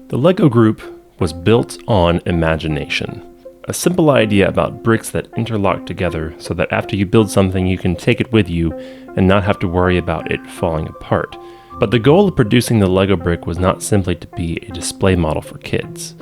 The Lego group was built on imagination. A simple idea about bricks that interlock together so that after you build something you can take it with you and not have to worry about it falling apart. But the goal of producing the Lego brick was not simply to be a display model for kids.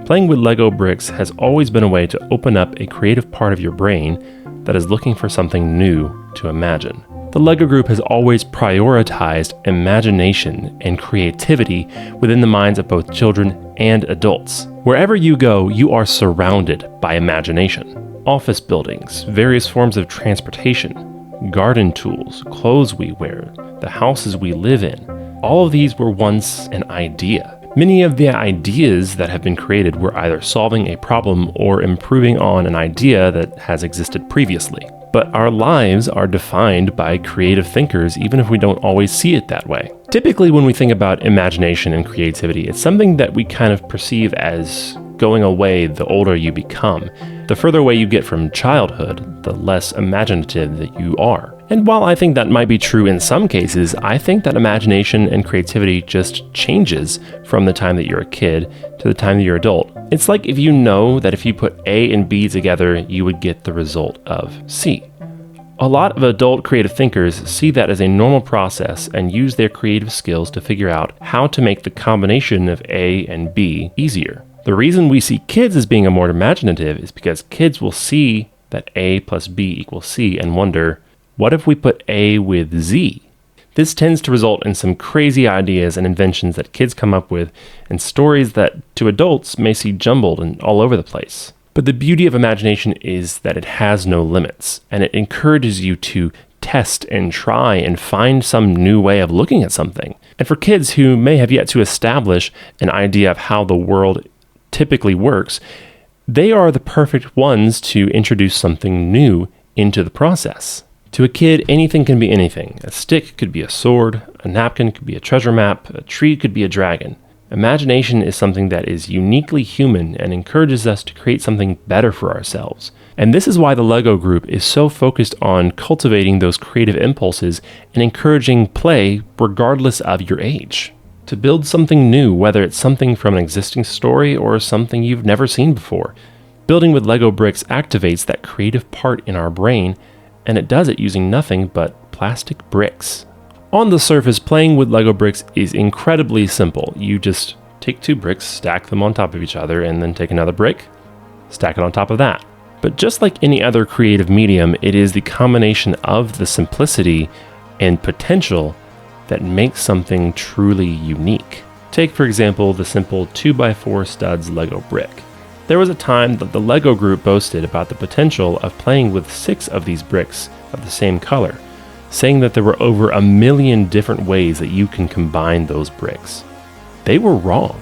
Playing with Lego bricks has always been a way to open up a creative part of your brain that is looking for something new to imagine. The Lego group has always prioritized imagination and creativity within the minds of both children and adults. Wherever you go, you are surrounded by imagination. Office buildings, various forms of transportation, garden tools, clothes we wear, the houses we live in, all of these were once an idea. Many of the ideas that have been created were either solving a problem or improving on an idea that has existed previously. But our lives are defined by creative thinkers, even if we don't always see it that way. Typically, when we think about imagination and creativity, it's something that we kind of perceive as going away the older you become. The further away you get from childhood, the less imaginative that you are. And while I think that might be true in some cases, I think that imagination and creativity just changes from the time that you're a kid to the time that you're adult. It's like if you know that if you put A and B together, you would get the result of C. A lot of adult creative thinkers see that as a normal process and use their creative skills to figure out how to make the combination of A and B easier. The reason we see kids as being more imaginative is because kids will see that A plus B equals C and wonder, what if we put A with Z? This tends to result in some crazy ideas and inventions that kids come up with and stories that to adults may see jumbled and all over the place. But the beauty of imagination is that it has no limits, and it encourages you to test and try and find some new way of looking at something. And for kids who may have yet to establish an idea of how the world typically works, they are the perfect ones to introduce something new into the process. To a kid, anything can be anything. A stick could be a sword, a napkin could be a treasure map, a tree could be a dragon. Imagination is something that is uniquely human and encourages us to create something better for ourselves. And this is why the Lego group is so focused on cultivating those creative impulses and encouraging play regardless of your age. To build something new, whether it's something from an existing story or something you've never seen before. Building with Lego bricks activates that creative part in our brain, and it does it using nothing but plastic bricks. On the surface, playing with Lego bricks is incredibly simple. You just take two bricks, stack them on top of each other, and then take another brick, stack it on top of that. But just like any other creative medium, it is the combination of the simplicity and potential that makes something truly unique. Take, for example, the simple 2x4 studs Lego brick. There was a time that the Lego group boasted about the potential of playing with 6 of these bricks of the same color, saying that there were over 1 million different ways that you can combine those bricks. They were wrong.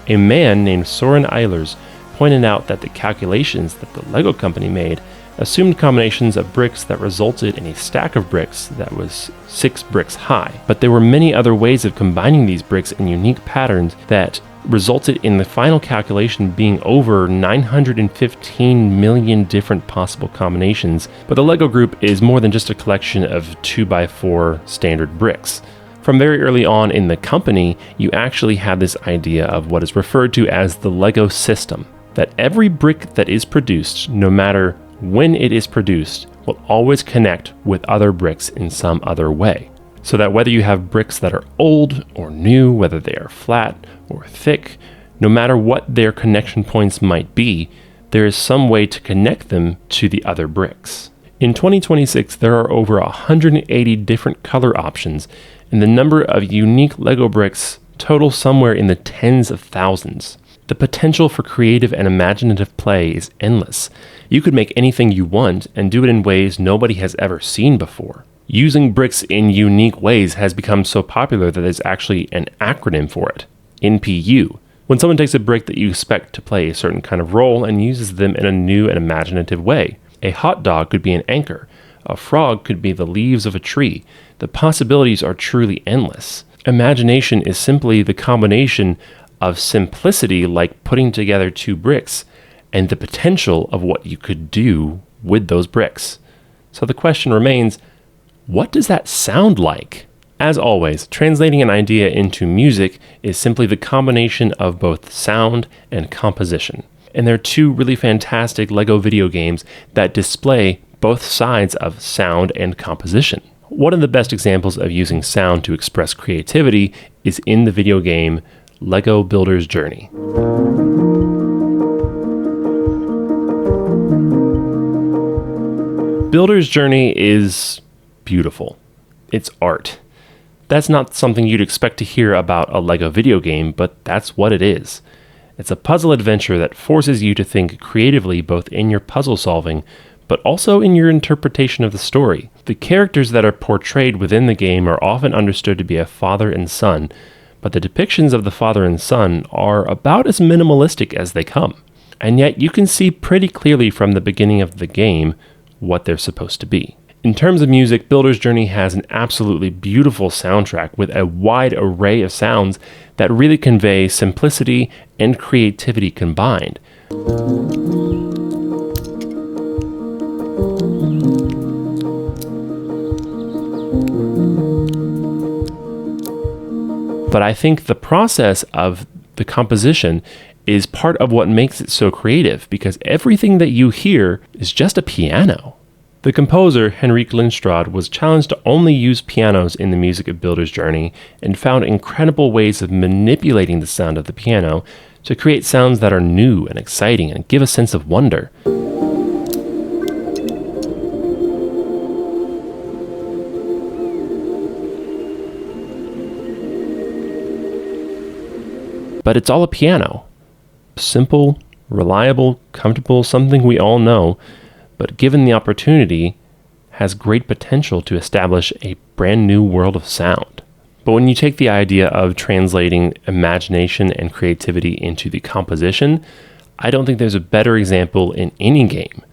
A man named Soren Eilers pointed out that the calculations that the Lego company made assumed combinations of bricks that resulted in a stack of bricks that was 6 bricks high. But there were many other ways of combining these bricks in unique patterns that resulted in the final calculation being over 915 million different possible combinations. But the Lego group is more than just a collection of 2x4 standard bricks. From very early on in the company, you actually have this idea of what is referred to as the Lego system, that every brick that is produced, no matter when it is produced, will always connect with other bricks in some other way. So that whether you have bricks that are old or new, whether they are flat or thick, no matter what their connection points might be, there is some way to connect them to the other bricks. In 2026, there are over 180 different color options, and the number of unique Lego bricks total somewhere in the tens of thousands. The potential for creative and imaginative play is endless. You could make anything you want and do it in ways nobody has ever seen before. Using bricks in unique ways has become so popular that there's actually an acronym for it, NPU. When someone takes a brick that you expect to play a certain kind of role and uses them in a new and imaginative way. A hot dog could be an anchor. A frog could be the leaves of a tree. The possibilities are truly endless. Imagination is simply the combination of simplicity, like putting together 2 bricks, and the potential of what you could do with those bricks. So the question remains, what does that sound like? As always, translating an idea into music is simply the combination of both sound and composition. And there are two really fantastic LEGO video games that display both sides of sound and composition. One of the best examples of using sound to express creativity is in the video game LEGO Builder's Journey. Builder's Journey is beautiful. It's art. That's not something you'd expect to hear about a LEGO video game, but that's what it is. It's a puzzle adventure that forces you to think creatively both in your puzzle solving, but also in your interpretation of the story. The characters that are portrayed within the game are often understood to be a father and son, but the depictions of the father and son are about as minimalistic as they come. And yet you can see pretty clearly from the beginning of the game what they're supposed to be. In terms of music, Builder's Journey has an absolutely beautiful soundtrack with a wide array of sounds that really convey simplicity and creativity combined. But I think the process of the composition is part of what makes it so creative, because everything that you hear is just a piano. The composer, Henrik Lindstrad, was challenged to only use pianos in the music of Builder's Journey and found incredible ways of manipulating the sound of the piano to create sounds that are new and exciting and give a sense of wonder. But it's all a piano. Simple, reliable, comfortable, something we all know, but given the opportunity, has great potential to establish a brand new world of sound. But when you take the idea of translating imagination and creativity into the composition, I don't think there's a better example in any game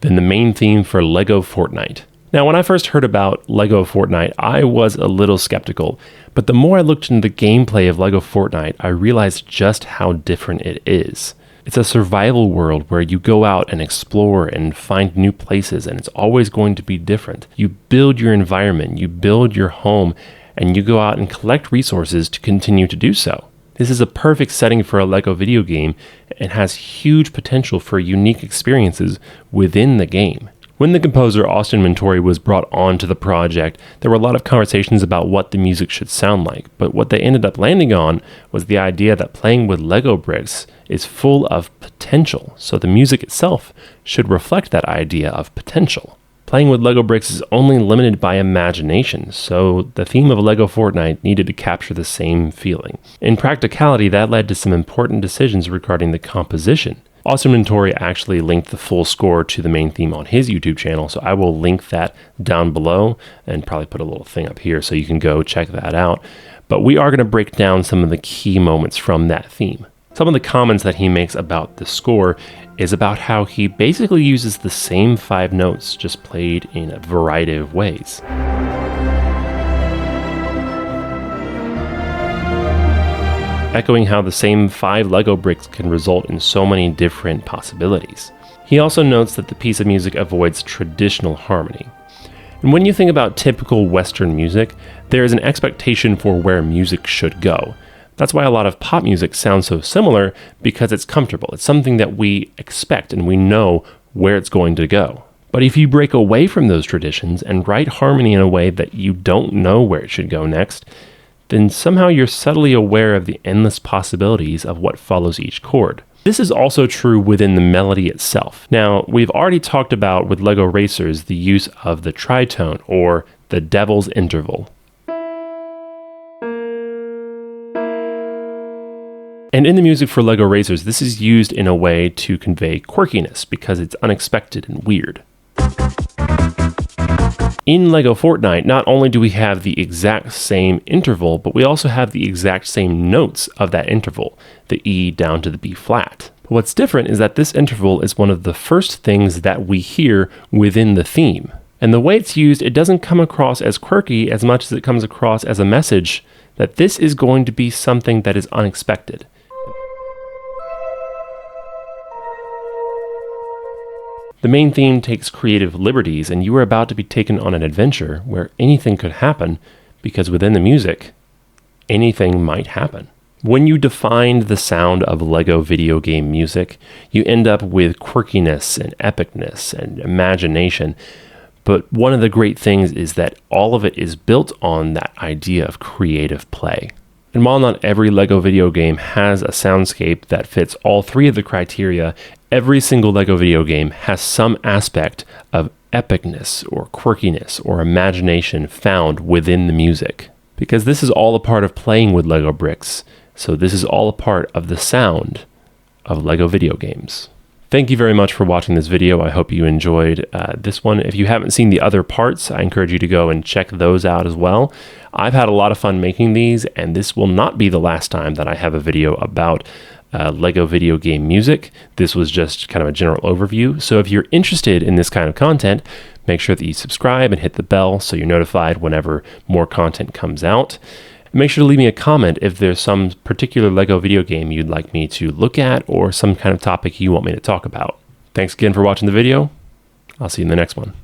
than the main theme for LEGO Fortnite. Now, when I first heard about LEGO Fortnite, I was a little skeptical, but the more I looked into the gameplay of LEGO Fortnite, I realized just how different it is. It's a survival world where you go out and explore and find new places, and it's always going to be different. You build your environment, you build your home, and you go out and collect resources to continue to do so. This is a perfect setting for a LEGO video game and has huge potential for unique experiences within the game. When the composer Austin Wintory was brought onto the project, there were a lot of conversations about what the music should sound like, but what they ended up landing on was the idea that playing with Lego bricks is full of potential, so the music itself should reflect that idea of potential. Playing with Lego bricks is only limited by imagination, so the theme of Lego Fortnite needed to capture the same feeling. In practicality, that led to some important decisions regarding the composition. Austin Wintory actually linked the full score to the main theme on his YouTube channel, so I will link that down below and probably put a little thing up here so you can go check that out. But we are going to break down some of the key moments from that theme. Some of the comments that he makes about the score is about how he basically uses the same 5 notes, just played in a variety of ways. Echoing how the same 5 Lego bricks can result in so many different possibilities. He also notes that the piece of music avoids traditional harmony. And when you think about typical Western music, there is an expectation for where music should go. That's why a lot of pop music sounds so similar, because it's comfortable. It's something that we expect and we know where it's going to go. But if you break away from those traditions and write harmony in a way that you don't know where it should go next, then somehow you're subtly aware of the endless possibilities of what follows each chord. This is also true within the melody itself. Now, we've already talked about with LEGO Racers the use of the tritone, or the devil's interval. And in the music for LEGO Racers, this is used in a way to convey quirkiness because it's unexpected and weird. In LEGO Fortnite, not only do we have the exact same interval, but we also have the exact same notes of that interval, the E down to the B flat. But what's different is that this interval is one of the first things that we hear within the theme. And the way it's used, it doesn't come across as quirky as much as it comes across as a message that this is going to be something that is unexpected. The main theme takes creative liberties, and you are about to be taken on an adventure where anything could happen, because within the music, anything might happen. When you define the sound of Lego video game music, you end up with quirkiness and epicness and imagination. But one of the great things is that all of it is built on that idea of creative play. And while not every Lego video game has a soundscape that fits all three of the criteria, every single Lego video game has some aspect of epicness or quirkiness or imagination found within the music. Because this is all a part of playing with Lego bricks. So this is all a part of the sound of Lego video games. Thank you very much for watching this video. I hope you enjoyed this one. If you haven't seen the other parts, I encourage you to go and check those out as well. I've had a lot of fun making these, and this will not be the last time that I have a video about Lego video game music. This was just kind of a general overview. So if you're interested in this kind of content, make sure that you subscribe and hit the bell so you're notified whenever more content comes out. Make sure to leave me a comment if there's some particular Lego video game you'd like me to look at or some kind of topic you want me to talk about. Thanks again for watching the video. I'll see you in the next one.